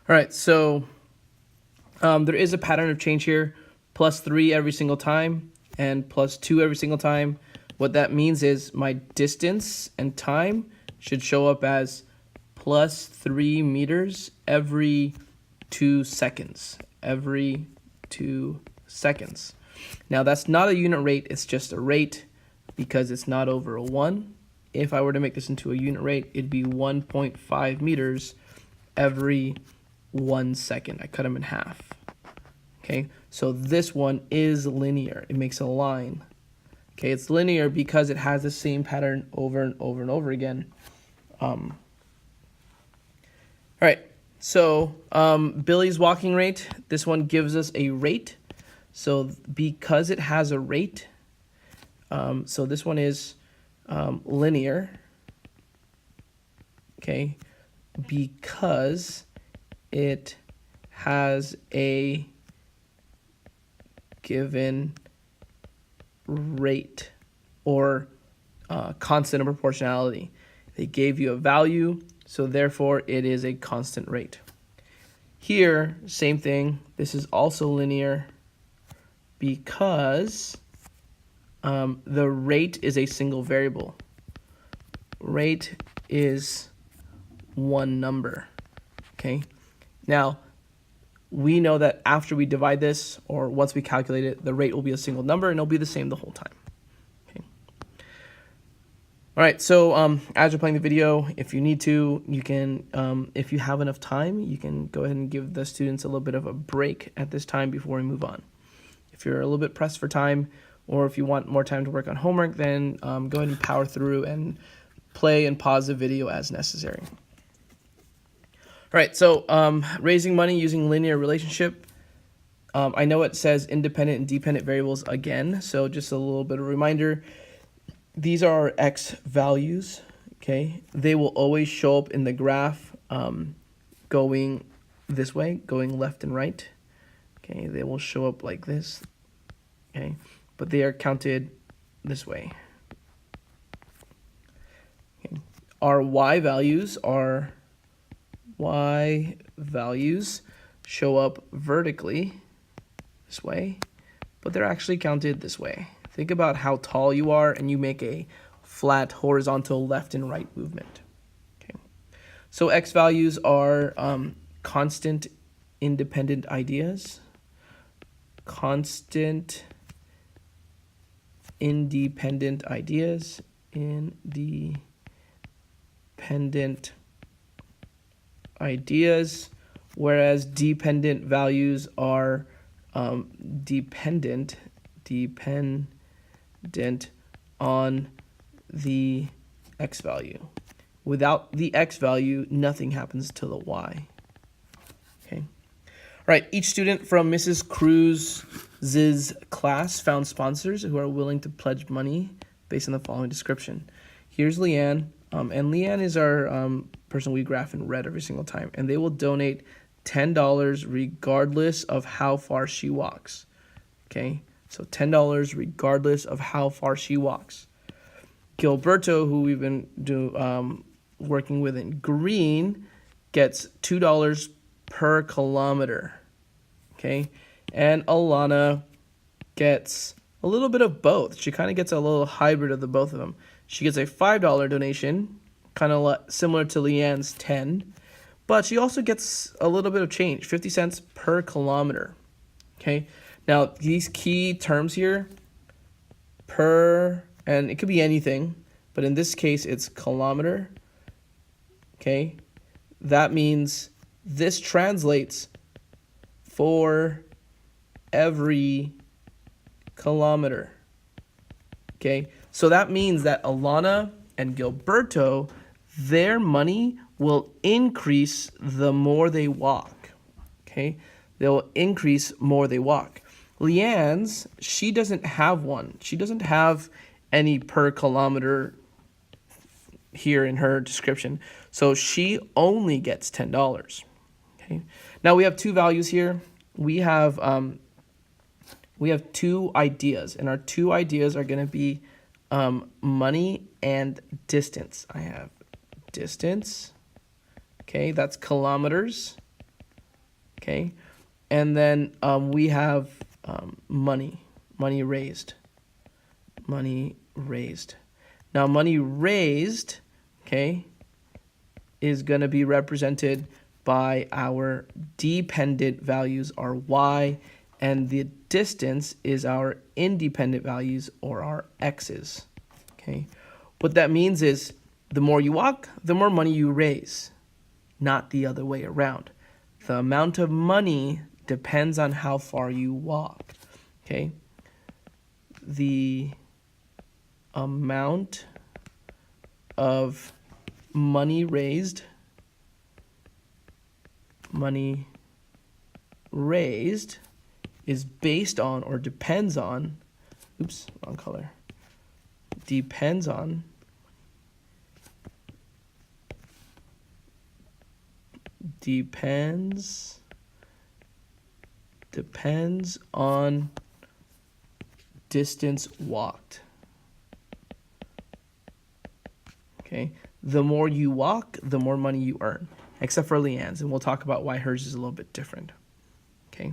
All right, so there is a pattern of change here, +3 every single time and +2 every single time. What that means is my distance and time should show up as +3 meters every 2 seconds. Every 2 seconds. Now that's not a unit rate, it's just a rate because it's not over a 1. If I were to make this into a unit rate, it'd be 1.5 meters every 1 second. I cut them in half. Okay, so this one is linear. It makes a line. Okay, it's linear because it has the same pattern over and over and over again. All right, so Billy's walking rate, this one gives us a rate. So because it has a rate, so this one is linear, okay, because it has a given rate or constant of proportionality. They gave you a value, so therefore it is a constant rate. Here, same thing, this is also linear because the rate is a single variable. Rate is one number, okay? Now, we know that after we divide this, or once we calculate it, the rate will be a single number and it'll be the same the whole time. Okay. All right, so as you're playing the video, if you need to, you can, if you have enough time, you can go ahead and give the students a little bit of a break at this time before we move on. If you're a little bit pressed for time, or if you want more time to work on homework, then go ahead and power through and play and pause the video as necessary. All right, so raising money using linear relationship. I know it says independent and dependent variables again, so just a little bit of a reminder. These are our x values, okay? They will always show up in the graph going this way, going left and right. Okay, they will show up like this, okay? But they are counted this way. Okay. Our y values show up vertically this way, but they're actually counted this way. Think about how tall you are and you make a flat horizontal left and right movement. Okay. So x values are constant independent ideas. Constant independent ideas. Independent ideas, whereas dependent values are dependent on the x value. Without the x value, nothing happens to the y. Okay. All right, each student from Mrs. Cruz's class found sponsors who are willing to pledge money based on the following description. Here's Leanne, and Leanne is our person we graph in red every single time, and they will donate $10 regardless of how far she walks. Okay, so $10 regardless of how far she walks. Gilberto, who we've been working with in green, gets $2 per kilometer. Okay, and Alana gets a little bit of both. She kind of gets a little hybrid of the both of them. She gets a $5 donation, kind of similar to Leanne's 10, but she also gets a little bit of change, 50 cents per kilometer. Okay, now these key terms here, per, and it could be anything, but in this case it's kilometer. Okay, that means this translates for every kilometer. Okay, so that means that Alana and Gilberto, their money will increase the more they walk. Okay, they'll increase more they walk. Leanne's, she doesn't have one. She doesn't have any per kilometer here in her description, so she only gets $10. Okay, now we have two values here. We have two ideas, and our two ideas are going to be money and distance. I have distance, okay, that's kilometers, okay? And then we have money raised. Money raised. Now, money raised, okay, is going to be represented by our dependent values, our y, and the distance is our independent values, or our x's, okay? What that means is the more you walk, the more money you raise, not the other way around. The amount of money depends on how far you walk, okay? The amount of money raised is based on, or depends on, oops, wrong color, depends on distance walked. Okay, the more you walk, the more money you earn, except for Leanne's, and we'll talk about why hers is a little bit different. Okay.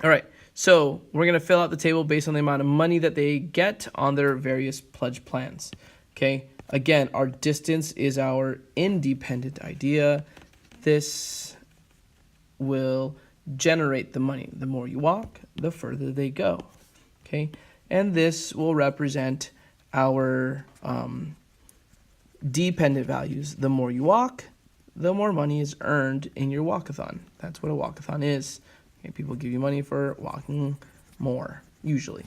All right, so we're going to fill out the table based on the amount of money that they get on their various pledge plans. Okay, again, our distance is our independent idea. This will generate the money. The more you walk, the further they go. Okay, and this will represent our dependent values. The more you walk, the more money is earned in your walkathon. That's what a walkathon is. Okay, people give you money for walking more, usually.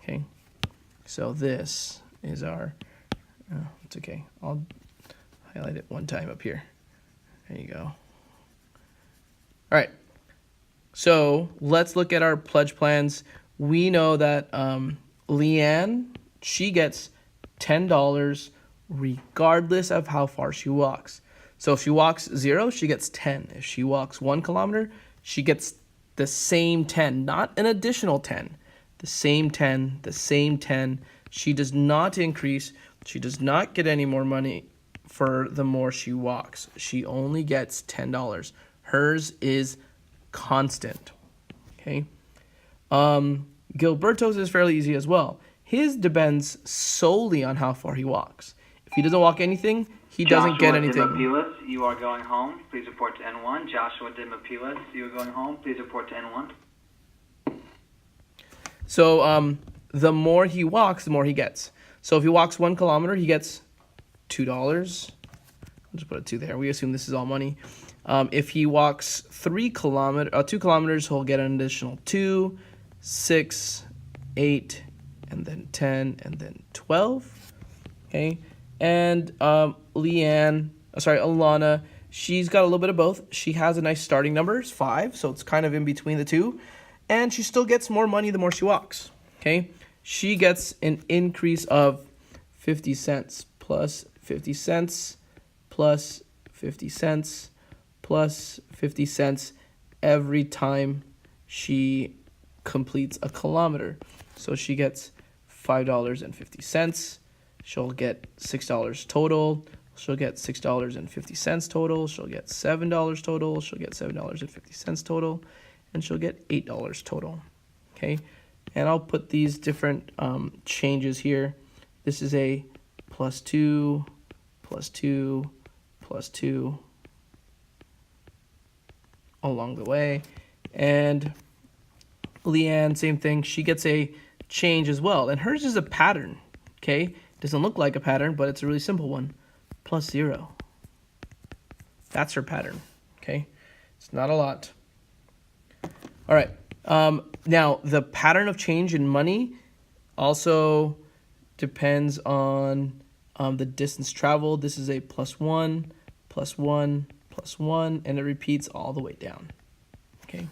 Okay, so this is our, it's okay. I'll highlight it one time up here. There you go. All right, so let's look at our pledge plans. We know that Leanne, she gets $10 regardless of how far she walks. So if she walks 0, she gets 10. If she walks 1 kilometer, she gets the same 10, not an additional 10. The same 10, the same 10. She does not increase. She does not get any more money for the more she walks. She only gets $10. Hers is constant. Okay. Gilberto's is fairly easy as well. His depends solely on how far he walks. If he doesn't walk anything, he doesn't get anything. Joshua Dimopilas, you are going home. Please report to N1. Joshua Dimopilas, you are going home. Please report to N1. So the more he walks, the more he gets. So if he walks 1 kilometer, he gets $2. I'll just put a 2 there. We assume this is all money. If he walks 2 kilometers, he'll get an additional 2, 6, 8, and then 10, and then 12. Okay, and Alana, she's got a little bit of both. She has a nice starting number, it's 5, so it's kind of in between the two, and she still gets more money the more she walks. Okay, she gets an increase of 50 cents plus 50 cents plus 50 cents plus 50 cents every time she completes a kilometer. So she gets $5.50. She'll get $6 total. She'll get $6.50 total. She'll get $7 total. She'll get $7.50 total. And she'll get $8 total. Okay? And I'll put these different changes here. This is a +2, +2, +2 along the way. And Leanne, same thing. She gets a change as well. And hers is a pattern. Okay? Doesn't look like a pattern, but it's a really simple one. +0. That's her pattern. Okay? It's not a lot. All right. Now, the pattern of change in money also depends on the distance traveled. This is a +1, +1, +1, and it repeats all the way down. Okay?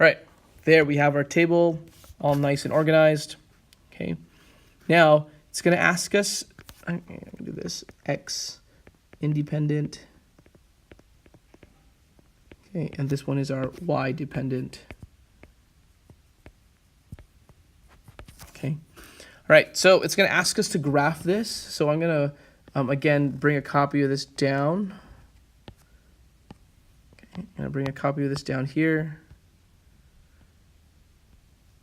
All right. There we have our table all nice and organized. Okay? Now, it's going to ask us, I'm going to do this, X independent. Okay, and this one is our Y dependent. Okay. All right, so it's going to ask us to graph this. So I'm going to, again, bring a copy of this down. I'm going to bring a copy of this down here.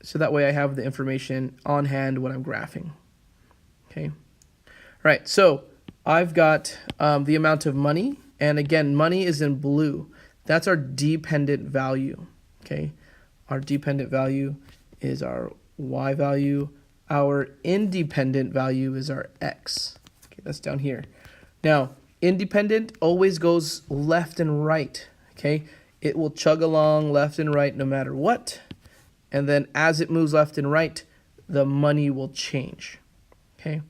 So that way I have the information on hand when I'm graphing. Okay. All right, so I've got the amount of money. And again, money is in blue. That's our dependent value. Okay. Our dependent value is our y value. Our independent value is our x. Okay, that's down here. Now, independent always goes left and right. Okay, it will chug along left and right no matter what. And then as it moves left and right, the money will change. Okay,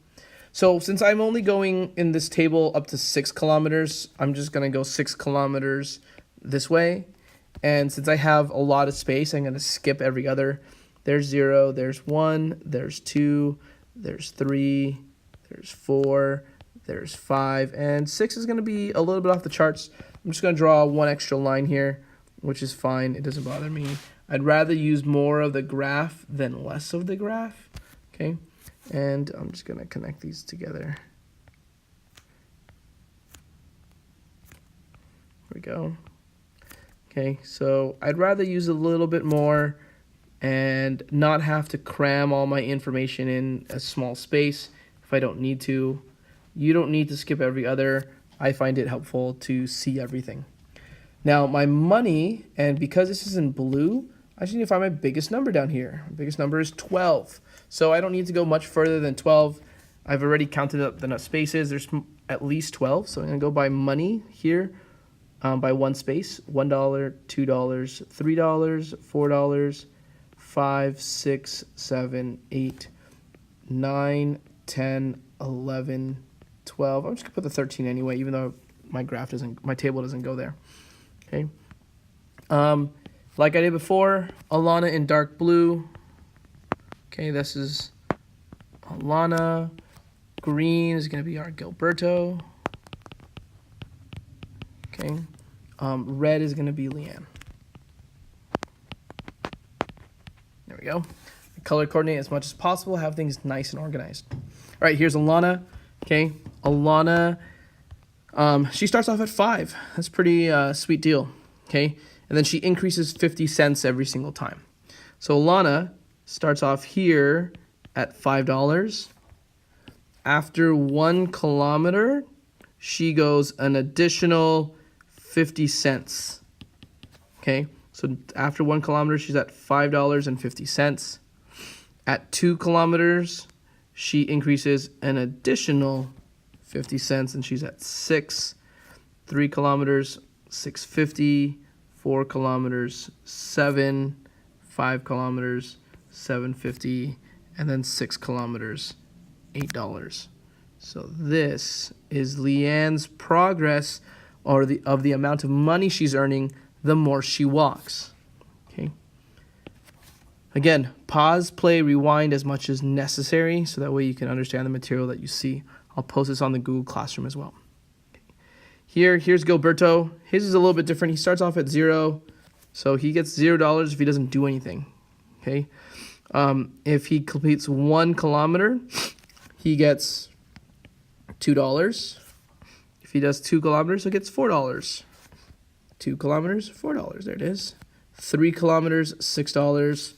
so since I'm only going in this table up to 6 kilometers, I'm just going to go 6 kilometers this way. And since I have a lot of space, I'm going to skip every other. There's 0, there's 1, there's 2, there's 3, there's 4, there's 5, and 6 is going to be a little bit off the charts. I'm just going to draw one extra line here, which is fine. It doesn't bother me. I'd rather use more of the graph than less of the graph. Okay, and I'm just going to connect these together. There we go. Okay, so I'd rather use a little bit more and not have to cram all my information in a small space if I don't need to. You don't need to skip every other. I find it helpful to see everything. Now my money, and because this is in blue, I just need to find my biggest number down here. My biggest number is 12. So I don't need to go much further than 12. I've already counted up the spaces. There's at least 12. So I'm going to go by money here. By one space, $1, $2, $3, $4, 5, 6, 7, 8, 9, 10, 11, 12. I'm just gonna put the 13 anyway, even though my table doesn't go there. Okay. Like I did before, Alana in dark blue. Okay, this is Alana. Green is gonna be our Gilberto. Okay. Red is going to be Leanne. There we go. Color coordinate as much as possible. Have things nice and organized. All right, here's Alana. Okay, Alana, she starts off at 5. That's pretty sweet deal. Okay, and then she increases 50 cents every single time. So Alana starts off here at $5. After 1 kilometer, she goes an additional 50 cents. Okay, so after 1 kilometer, she's at $5.50. At 2 kilometers, she increases an additional 50 cents, and she's at 6. 3 kilometers, $6.50. 4 kilometers, 7. 5 kilometers, $7.50, and then 6 kilometers, $8. So this is Leanne's progress, or of the amount of money she's earning the more she walks. Okay. Again, pause, play, rewind as much as necessary so that way you can understand the material that you see. I'll post this on the Google Classroom as well. Okay. Here's Gilberto. His is a little bit different. He starts off at 0, so he gets $0 if he doesn't do anything. Okay. If he completes 1 kilometer, he gets $2. If he does 2 kilometers, he gets $4. 2 kilometers, $4. There it is. 3 kilometers, $6.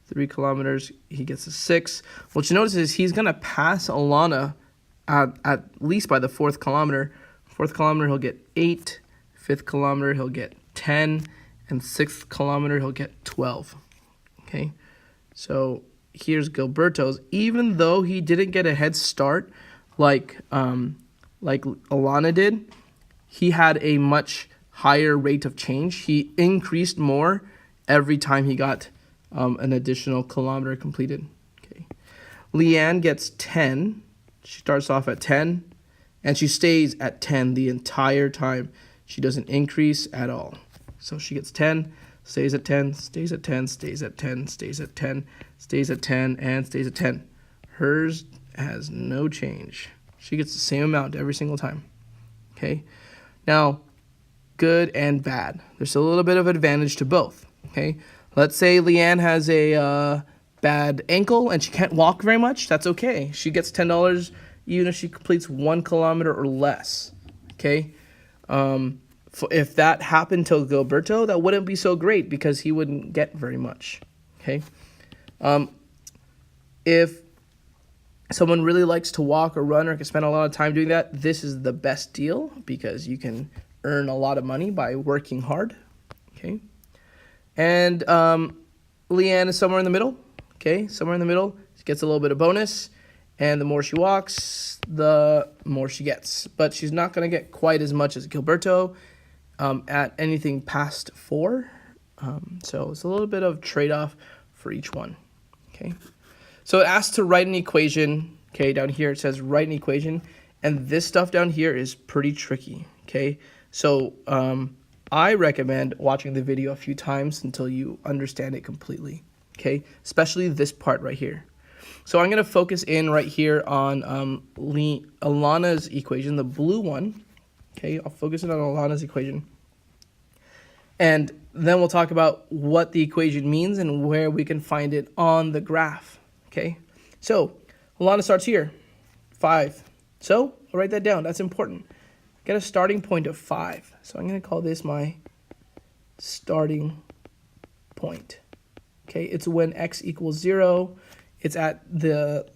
3 kilometers, he gets a 6. What you notice is he's going to pass Alana at least by the 4th kilometer. 4th kilometer, he'll get 8. 5th kilometer, he'll get 10. And 6th kilometer, he'll get 12. Okay, so here's Gilberto's. Even though he didn't get a head start like Alana did, he had a much higher rate of change. He increased more every time he got an additional kilometer completed. Okay, Leanne gets 10. She starts off at 10, and she stays at 10 the entire time. She doesn't increase at all. So she gets 10, stays at 10, stays at 10, stays at 10, stays at 10, stays at 10, and stays at 10. Hers has no change. She gets the same amount every single time. Okay, now good and bad. There's a little bit of advantage to both. Okay, let's say Leanne has a bad ankle and she can't walk very much. That's okay. She gets $10 even if she completes 1 kilometer or less. Okay, if that happened to Gilberto, that wouldn't be so great because he wouldn't get very much. Okay. If someone really likes to walk or run or can spend a lot of time doing that, this is the best deal because you can earn a lot of money by working hard. Okay. And Leanne is somewhere in the middle. Okay, somewhere in the middle. She gets a little bit of bonus. And the more she walks, the more she gets. But she's not going to get quite as much as Gilberto at anything past 4. So it's a little bit of trade-off for each one. Okay. So it asks to write an equation. Okay, down here it says write an equation. And this stuff down here is pretty tricky. Okay, so I recommend watching the video a few times until you understand it completely. Okay, especially this part right here. So I'm going to focus in right here on Alana's equation, the blue one. Okay, I'll focus in on Alana's equation. And then we'll talk about what the equation means and where we can find it on the graph. Okay, so Alana starts here, 5. So I'll write that down. That's important. Get a starting point of 5. So I'm going to call this my starting point. Okay, it's when x equals 0. It's at the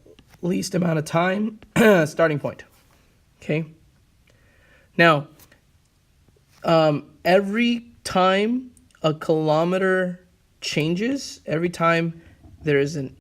least amount of time, starting point. Okay. Now, every time a kilometer changes, every time there is an